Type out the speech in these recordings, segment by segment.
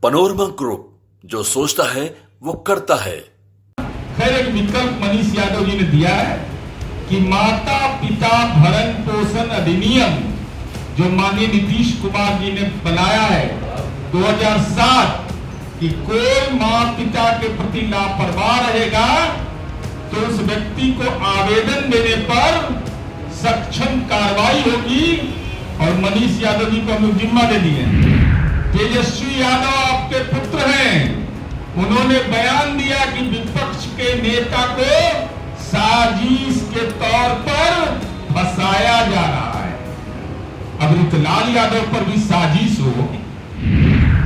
Panorama group, जो सोचता है वो करता है। खैर, एक विकल्प मनीष यादव जी ने दिया है कि माता पिता भरण पोषण अधिनियम जो माननीय नीतीश कुमार जी ने बनाया है 2007 कि कोई माँ पिता के प्रति लापरवाह रहेगा तो उस व्यक्ति को आवेदन देने पर सक्षम कार्रवाई होगी। और मनीष यादव जी को हम जिम्मा दे दिए। तेजस्वी यादव आपके पुत्र हैं, उन्होंने बयान दिया कि विपक्ष के नेता को साजिश के तौर पर फंसाया जा रहा है। अब ऋतुलाल यादव पर भी साजिश हो,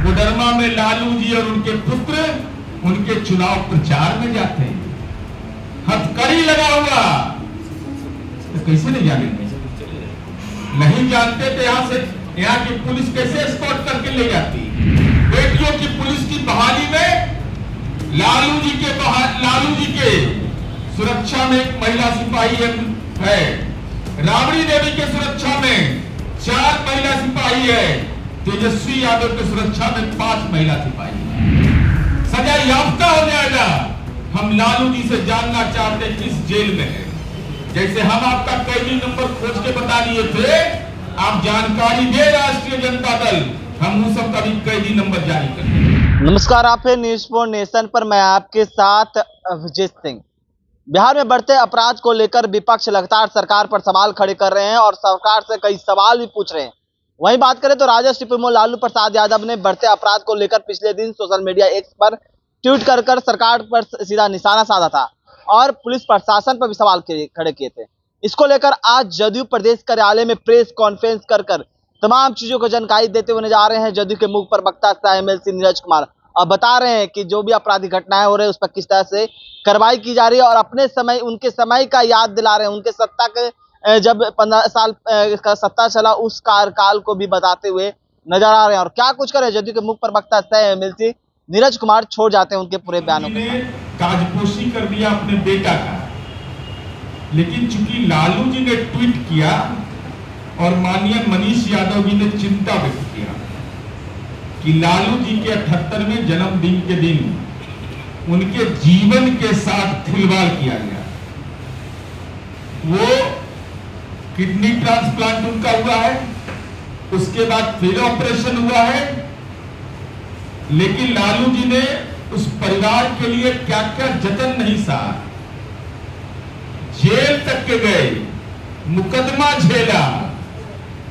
कोडरमा में लालू जी और उनके पुत्र उनके चुनाव प्रचार में जाते हैं, हथकड़ी लगा हुआ, तो कैसे नहीं जानेंगे? नहीं जानते तो यहाँ की पुलिस कैसे एस्कॉर्ट करके ले जाती? बेटियों की पुलिस की बहाली में लालू जी के सुरक्षा में एक महिला सिपाही है, राबड़ी देवी के सुरक्षा में 4 महिला सिपाही है, तेजस्वी यादव के सुरक्षा में 5 महिला सिपाही है। सजा याफ्ता हो जाएगा। हम लालू जी से जानना चाहते हैं किस जेल में है। जैसे हम आपका कैदी नंबर खोज के बता दिए थे, आप जानकारी दे राष्ट्रीय जनता दल, हम उन सब का भी कैदी नंबर जारी करेंगे। नमस्कार, आप है न्यूज़ फॉर नेशन पर, मैं आपके साथ अभिजीत सिंह। बिहार में बढ़ते अपराध को लेकर विपक्ष लगातार सरकार पर सवाल खड़े कर रहे हैं और सरकार से कई सवाल भी पूछ रहे हैं। वहीं बात करें तो राजद सुप्रीमो लालू प्रसाद यादव ने बढ़ते अपराध को लेकर पिछले दिन सोशल मीडिया एक्स पर ट्वीट कर सरकार पर सीधा निशाना साधा था और पुलिस प्रशासन पर भी सवाल खड़े किए थे। इसको लेकर आज जदयू प्रदेश कार्यालय में प्रेस कॉन्फ्रेंस कर तमाम चीजों को जानकारी देते हुए नजर आ रहे हैं जदयू के मुख्य प्रवक्ता एमएलसी नीरज कुमार, और बता रहे हैं कि जो भी आपराधिक घटनाएं हो रही है उस पर किस तरह से कार्रवाई की जा रही है और अपने समय उनके समय का याद दिला रहे हैं। उनके सत्ता के जब 15 साल का सत्ता चला उस कार्यकाल को भी बताते हुए नजर आ रहे हैं। और क्या कुछ कर रहे हैं जदयू के मुख्य प्रवक्ता एमएलसी नीरज कुमार, छोड़ जाते हैं उनके पूरे बयानों के साथ। ताजपोशी कर दिया अपने बेटा का, लेकिन चूंकि लालू जी ने ट्वीट किया और माननीय मनीष यादव जी ने चिंता व्यक्त किया कि लालू जी के 78वें जन्मदिन के दिन उनके जीवन के साथ खिलवाड़ किया गया। वो किडनी ट्रांसप्लांट उनका हुआ है, उसके बाद फिर ऑपरेशन हुआ है, लेकिन लालू जी ने उस परिवार के लिए क्या क्या जतन नहीं सहा, जेल तक के गए, मुकदमा झेला,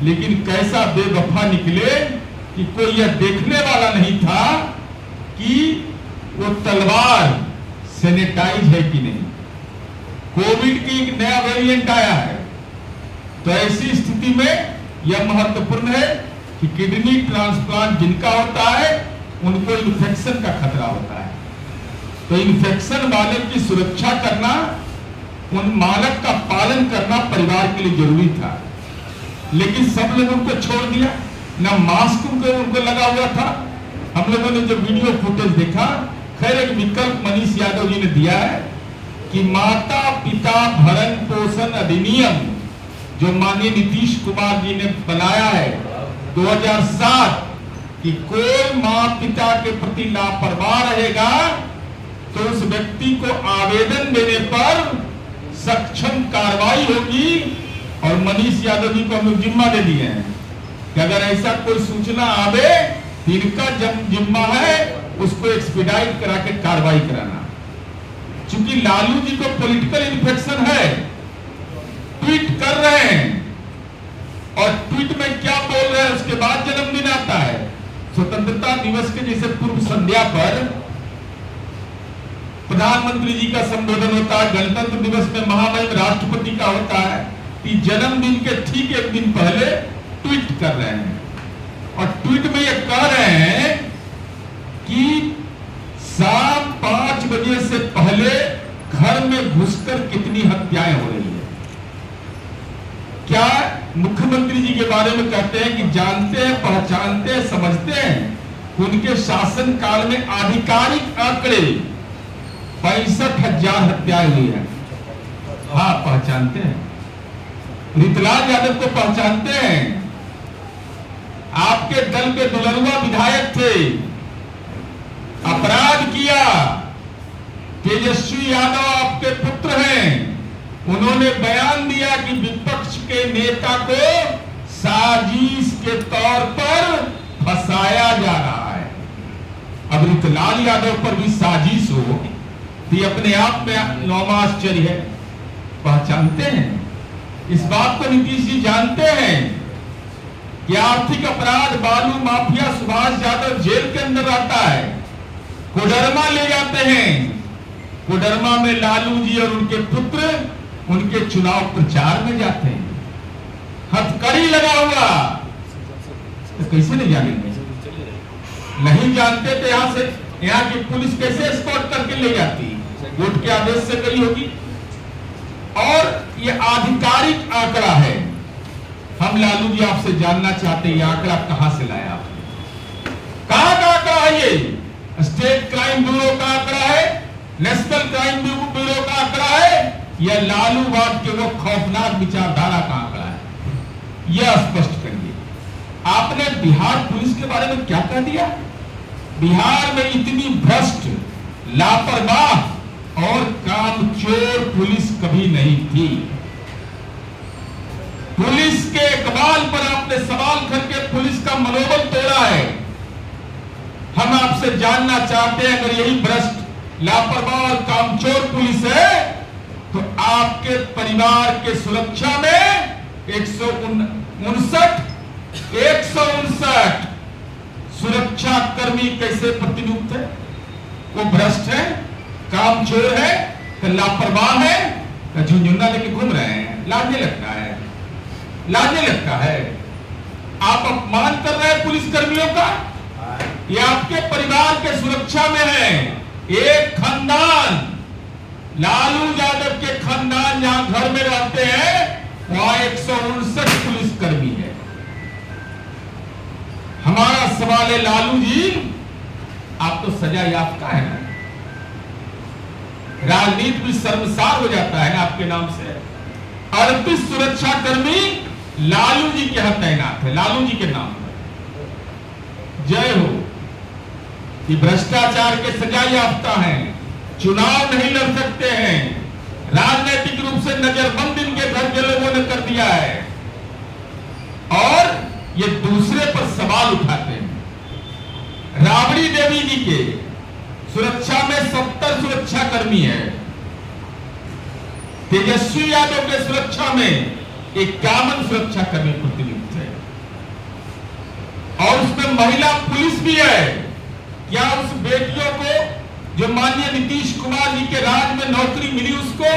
लेकिन कैसा बेवफा निकले कि कोई यह देखने वाला नहीं था कि वो तलवार सैनिटाइज है कि नहीं। कोविड की एक नया वेरिएंट आया है, तो ऐसी स्थिति में यह महत्वपूर्ण है कि किडनी ट्रांसप्लांट जिनका होता है उनको इन्फेक्शन का खतरा होता है, तो इन्फेक्शन वाले की सुरक्षा करना, उन मानक का पालन करना परिवार के लिए जरूरी था। लेकिन सब लोगों को छोड़ दिया, ना मास्क उनको लगा हुआ था। हम लोगों ने जब वीडियो फुटेज देखा, खैर एक विकल्प मनीष यादव जी ने दिया है कि माता पिता भरण पोषण अधिनियम जो माननीय नीतीश कुमार जी ने बनाया है 2007 कि कोई माँ पिता के प्रति लापरवाह रहेगा तो उस व्यक्ति को आवेदन देने पर सक्षम कार्रवाई होगी। और मनीष यादव जी को हम जिम्मा दे दिए हैं कि अगर ऐसा कोई सूचना आवे तो इनका जिम्मा है उसको एक्सपीडाइट करा के कार्रवाई कराना। चूंकि लालू जी को पॉलिटिकल इन्फेक्शन है, ट्वीट कर रहे हैं और ट्वीट में क्या बोल रहे हैं उसके बाद जन्मदिन आता है। स्वतंत्रता दिवस के जैसे पूर्व संध्या पर प्रधानमंत्री जी का संबोधन होता है, गणतंत्र दिवस में महामहिम राष्ट्रपति का होता है, कि जन्मदिन के ठीक एक दिन पहले ट्वीट कर रहे हैं और ट्वीट में ये कह रहे हैं कि शाम 5 बजे से पहले घर में घुसकर कितनी हत्याएं हो रही है। क्या मुख्यमंत्री जी के बारे में कहते हैं कि जानते हैं, पहचानते हैं, समझते हैं उनके शासन काल में आधिकारिक आंकड़े 65,000 हत्याएं हुई है। हाँ, पहचानते हैं। ऋतुलाल यादव को पहचानते हैं, आपके दल के दुलरुआ विधायक थे, अपराध किया। तेजस्वी यादव आपके पुत्र हैं, उन्होंने बयान दिया कि विपक्ष के नेता को साजिश के तौर पर फंसाया जा रहा है। अब ऋतुलाल यादव पर भी साजिश हो तो ये अपने आप में नौमा आश्चर्य है। पहचानते हैं इस बात को, नीतीश जी जानते हैं कि आर्थिक अपराध बालू माफिया सुभाष यादव जेल के अंदर रहता है। कोडरमा ले जाते हैं, कोडरमा में लालू जी और उनके पुत्र उनके चुनाव प्रचार में जाते हैं, हथकड़ी लगा हुआ। तो कैसे नहीं जानेंगे? नहीं जानते तो यहाँ की पुलिस कैसे एस्कॉर्ट करके ले जाती? कोर्ट के आदेश से गई होगी। और ये आधिकारिक आंकड़ा है। हम लालू जी आपसे जानना चाहते हैं, ये आंकड़ा कहां से लाया आपने? कहां का आंकड़ा है ये? स्टेट क्राइम ब्यूरो का आंकड़ा है, नेशनल क्राइम ब्यूरो का आंकड़ा है, या लालूवाद के वो खौफनाक विचारधारा का आंकड़ा है? यह स्पष्ट करिए। आपने बिहार पुलिस के बारे में क्या कह दिया? बिहार में इतनी भ्रष्ट, लापरवाह और कामचोर पुलिस कभी नहीं थी। पुलिस के इकबाल पर आपने सवाल करके पुलिस का मनोबल तोड़ा है। हम आपसे जानना चाहते हैं, अगर यही भ्रष्ट, लापरवाह और कामचोर पुलिस है तो आपके परिवार के सुरक्षा में 159 सुरक्षा कर्मी कैसे प्रतिनियुक्त है? वो भ्रष्ट है, कामचोर है, तो लापरवाह है, तो झुंझुना लेके घूम रहे हैं। लाजने लगता है, लाजने लगता है। आप अपमान कर रहे हैं पुलिस कर्मियों का। ये आपके परिवार के सुरक्षा में है। एक खानदान, लालू यादव के खानदान जहां घर में रहते हैं वहां 159 पुलिस कर्मी है। हमारा सवाल है, लालू जी आप तो सजा याफ्ता है ना? राजनीति भी शर्मसार हो जाता है ना आपके नाम से। 38 सुरक्षा कर्मी लालू जी के यहां तैनात है, लालू जी के नाम पर। जय हो। कि भ्रष्टाचार के सजा याफ्ता हैं, चुनाव नहीं लड़ सकते हैं, राजनीतिक रूप से नजरबंद इनके घर के लोगों ने कर दिया है, और ये दूसरे पर सवाल उठाते हैं। राबड़ी देवी जी के सुरक्षा में 70 सुरक्षा कर्मी है, तेजस्वी यादव के सुरक्षा में 51 सुरक्षा कर्मी प्रतिनियुक्त है, और उसमें महिला पुलिस भी है। क्या उस बेटियों को जो माननीय नीतीश कुमार जी के राज में नौकरी मिली, उसको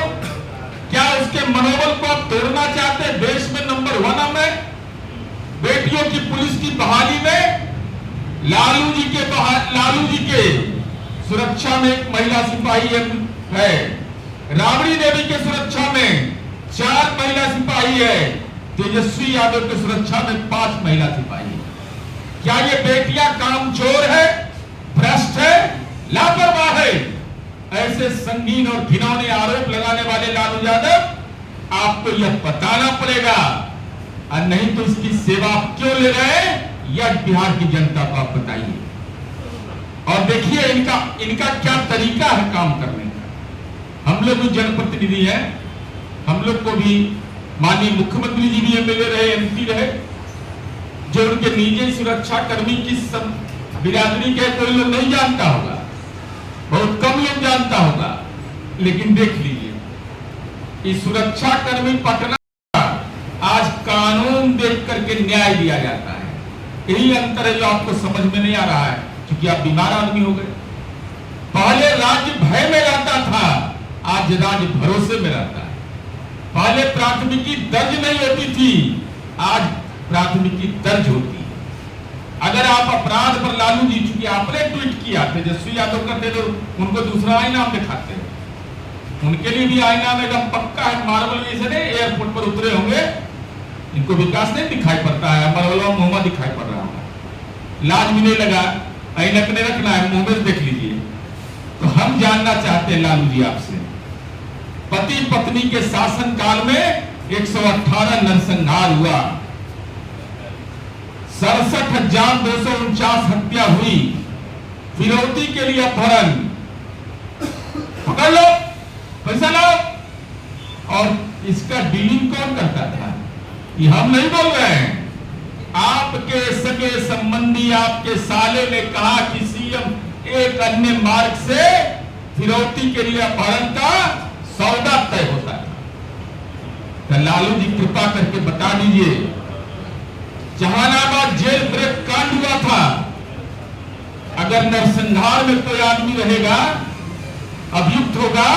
क्या उसके मनोबल को आप तोड़ना चाहते हैं? देश में नंबर 1 हम है बेटियों की पुलिस की बहाली में। लालू जी के सुरक्षा में एक महिला सिपाही है, राबड़ी देवी के सुरक्षा में 4 महिला सिपाही है, तेजस्वी यादव के सुरक्षा में 5 महिला सिपाही है। क्या ये बेटियां कामचोर है, भ्रष्ट है, लापरवाह है? ऐसे संगीन और घिनौने आरोप लगाने वाले लालू यादव, आपको यह बताना पड़ेगा, और नहीं तो इसकी सेवा आप क्यों ले रहे हैं, यह बिहार की जनता को आप बताइए। और देखिए इनका क्या तरीका है काम करने का। हम लोग भी जनप्रतिनिधि हैं, हम लोग को भी माननीय मुख्यमंत्री जी भी एमएलए रहे, एमपी रहे, जो उनके निजी सुरक्षा कर्मी की सब बिरादरी के कोई लोग नहीं जानता होगा, बहुत कम लोग जानता होगा, लेकिन देख लीजिए इस सुरक्षा कर्मी पटना आज कानून देख करके न्याय दिया जाता है। यही अंतर है जो आपको समझ में नहीं आ रहा है, क्योंकि आप बीमार आदमी हो गए। पहले राज्य भय में रहता था, आज राज्य भरोसे में रहता है। पहले प्राथमिकी दर्ज नहीं होती थी, आज प्राथमिकी दर्ज होती है। अगर आप अपराध पर लालू जी, चूंकि आपने ट्वीट किया, तेजस्वी यादव करते तो उनको दूसरा आईना हम दिखाते हैं, उनके लिए भी आईना में एकदम पक्का है, मार्बल जैसे नहीं एयरपोर्ट पर उतरे होंगे, इनको विकास नहीं दिखाई पड़ता है, मरवला मुंह दिखाई पड़ रहा है, लाज भी नहीं लगा, ऐनक नहीं रखना है, मुंह में देख लीजिए। तो हम जानना चाहते हैं लालू जी आपसे, पति पत्नी के शासन काल में 118 नरसंहार हुआ, 67,249 हत्या हुई, फिरौती के लिए अपहरण, पकड़ लो, पैसा लाओ। और इसका डीलिंग कौन करता था? ये हम नहीं बोल रहे हैं, आपके सगे संबंधी आपके साले ने कहा कि सीएम एक अन्य मार्ग से फिरौती के लिए अपहरण का सौदा तय होता है। तो लालू जी कृपा करके बता दीजिए, जहानाबाद जेल ब्रेक कांड हुआ था, अगर नरसंहार में कोई आदमी रहेगा, अभियुक्त होगा,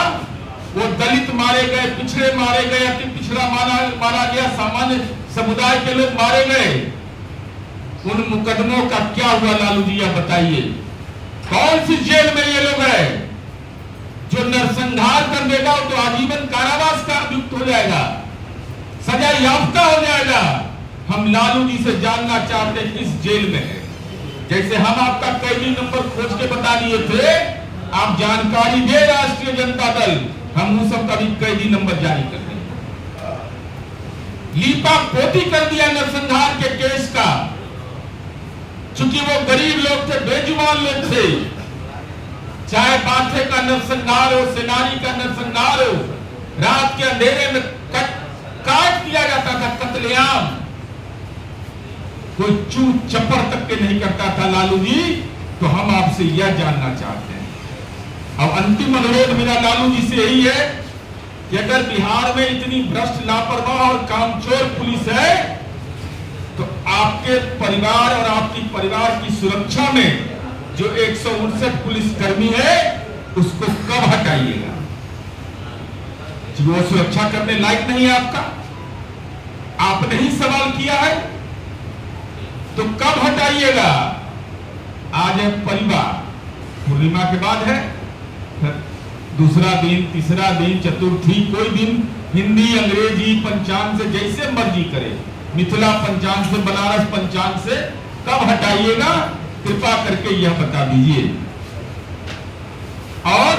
वो दलित मारे गए, पिछड़े मारे गए, अति पिछड़ा मारा गया, सामान्य समुदाय के लोग मारे गए, उन मुकदमों का क्या हुआ लालू जी आप बताइए? कौन सी जेल में ये लोग हैं? जो नरसंहार कर देगा वो तो आजीवन कारावास का अभियुक्त हो जाएगा, सजा याफ्ता हो जाएगा। हम लालू जी से जानना चाहते हैं किस जेल में है। जैसे हम आपका कैदी नंबर खोज के बता दिए थे, आप जानकारी दे राष्ट्रीय जनता दल, हम उन सब का भी कैदी नंबर जारी कर देंगे। लीपा पोती कर दिया नरसंहार के केस का, चूंकि वो गरीब लोग थे, बेजुबान लोग थे। चाहे बाथे का नरसंहार हो, सेनानी का नरसंहार हो, रात के अंधेरे में काट दिया जाता था, कत्लेआम। कोई चूक चप्पड़ तक के नहीं करता था लालू जी। तो हम आपसे यह जानना चाहते हैं, अब अंतिम अनुरोध मेरा लालू जी से यही है कि अगर बिहार में इतनी भ्रष्ट, लापरवाह और कामचोर पुलिस है, तो आपके परिवार और आपकी परिवार की सुरक्षा में जो 159 पुलिसकर्मी है, उसको कब हटाइएगा? वो सुरक्षा करने लायक नहीं है आपका, आपने ही सवाल किया है, तो कब हटाइएगा? आज है परिवार, पूर्णिमा के बाद है, दूसरा दिन, तीसरा दिन, चतुर्थी, कोई दिन हिंदी अंग्रेजी पंचांग से जैसे मर्जी करे, मिथिला पंचांग से, बनारस पंचांग से, कब हटाइएगा? कृपा करके यह बता दीजिए। और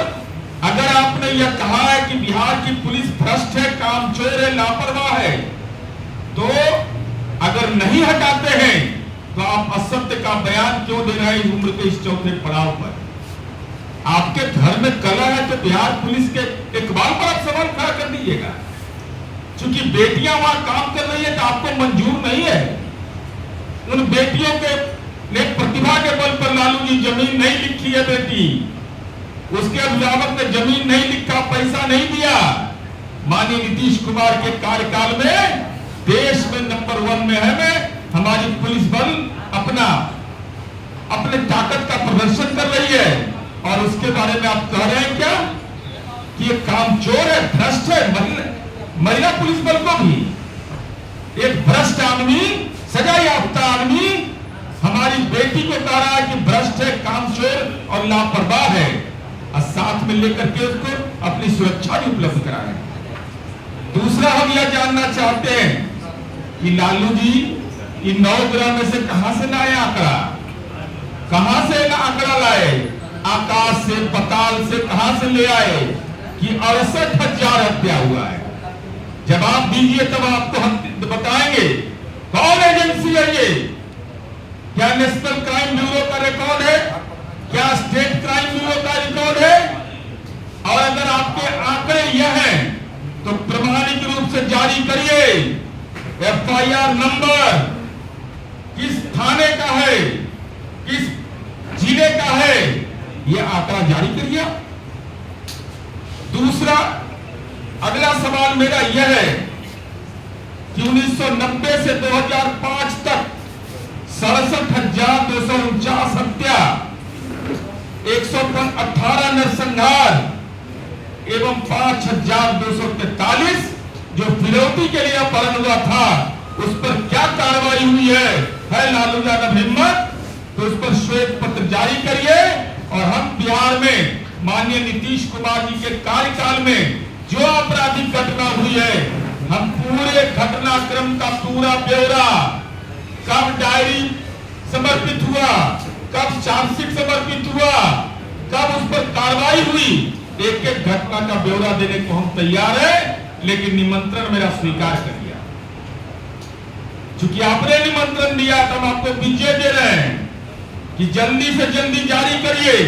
अगर आपने यह कहा है कि बिहार की पुलिस भ्रष्ट है, कामचोर है, लापरवाह है, तो अगर नहीं हटाते हैं तो आप असत्य का बयान क्यों दे रहे हैं इस उम्र के इस चौथे पड़ाव पर? आपके घर में कला है तो बिहार पुलिस के इकबाल पर आप सवाल खड़ा कर दीजिएगा। क्योंकि बेटियां वहां काम कर रही है तो आपको मंजूर नहीं है। उन बेटियों के ने प्रतिभा के बल पर लालू जी जमीन नहीं लिखी है बेटी, उसके अभिभावक ने जमीन नहीं लिखा, पैसा नहीं दिया। माननीय नीतीश कुमार के कार्यकाल में देश में नंबर 1 में है, हमारी पुलिस बल अपने ताकत का प्रदर्शन कर रही है। और उसके बारे में आप कह रहे हैं क्या कि ये कामचोर है, भ्रष्ट है? महिला पुलिस बल को भी एक भ्रष्ट आदमी, सजा याफ्ता आदमी हमारी बेटी को कह रहा है कि भ्रष्ट है, कामचोर और लापरवाह है, और साथ में लेकर के उसको अपनी सुरक्षा भी उपलब्ध कराए। दूसरा हम यह जानना चाहते हैं कि लालू जी इन 9 ग्रह में से कहां से लाए आंकड़ा? कहां से आंकड़ा लाए? आकाश से, पताल से कहां से ले आए कि 68,000 हत्या हुआ है? जवाब दीजिए तब आपको हम बताएंगे कौन एजेंसी है ये। क्या नेशनल क्राइम ब्यूरो का रिकॉर्ड है? क्या स्टेट क्राइम ब्यूरो का रिकॉर्ड है? और अगर आपके आंकड़े यह हैं तो प्रमाणिक रूप से जारी करिए। एफआईआर नंबर किस थाने का है, किस जिले का है, यह आंकड़ा जारी करिए। दूसरा अगला सवाल मेरा यह है कि 1990 से 2005 तक 67,249 हत्या, 118 नरसंहार एवं 5,243 जो फिरौती के लिए अपहरण हुआ था, उस पर क्या कार्रवाई हुई है लालू यादव हिम्मत? तो उस पर श्वेत पत्र जारी करिए। और हम बिहार में माननीय नीतीश कुमार जी के कार्यकाल में जो आपराधिक घटना हुई है, हम पूरे घटनाक्रम का पूरा ब्यौरा, कब डायरी समर्पित हुआ, कब चार्जशीट समर्पित हुआ, कब उस पर कार्रवाई हुई, एक एक घटना का ब्यौरा देने को हम तैयार है। लेकिन निमंत्रण मेरा स्वीकार कर लिया, चूंकि आपने निमंत्रण दिया तो हम आपको विजय दे रहे हैं कि जल्दी से जल्दी जारी करिए।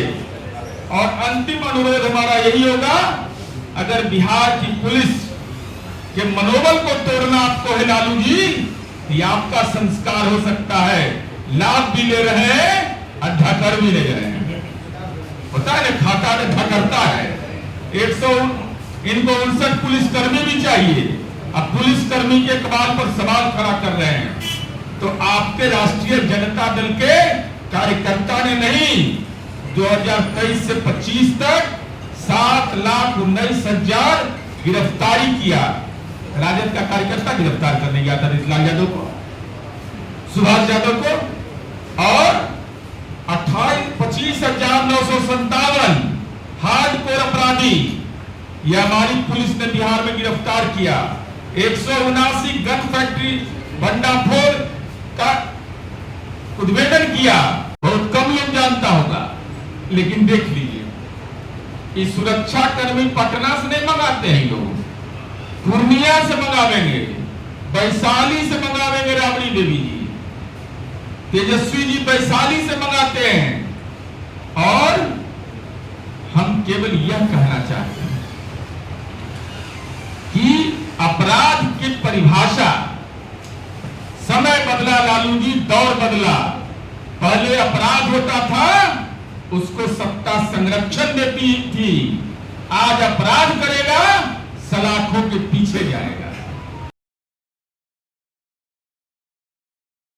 और अंतिम अनुरोध हमारा यही होगा, अगर बिहार की पुलिस के मनोबल को तोड़ना आपको है लालू जी, ये आपका संस्कार हो सकता है। लाभ भी ले रहे हैं और ढकर भी ले रहे हैं। होता है ना, खाता ने ढकरता है। 159 पुलिसकर्मी भी चाहिए। अब पुलिसकर्मी के कमाल पर सवाल खड़ा कर रहे हैं, तो आपके राष्ट्रीय जनता दल के कार्यकर्ता ने नहीं, 2023 से 25 तक 7,19,000 गिरफ्तारी किया। राजद का कार्यकर्ता गिरफ्तार करने गया था रितलाल यादव को, सुभाष यादव को, और 25,957 हार्डकोर अपराधी ये हमारी पुलिस ने बिहार में गिरफ्तार किया। 179 गन फैक्ट्री भंडाफोड़ का उद्भेदन किया। बहुत कम लोग जानता होगा, लेकिन देख लीजिए, ये सुरक्षा कर्मी पटना से नहीं मंगाते हैं लोग, पूर्णिया से मंगावेंगे, वैशाली से मंगावेंगे, राबड़ी देवी जी, तेजस्वी जी वैशाली से मंगाते हैं। और हम केवल यह कहना चाहते हैं कि अपराध की परिभाषा, समय बदला लालू जी, दौर बदला। पहले अपराध होता था, उसको सत्ता संरक्षण देती थी। आज अपराध करेगा, सलाखों के पीछे जाएगा।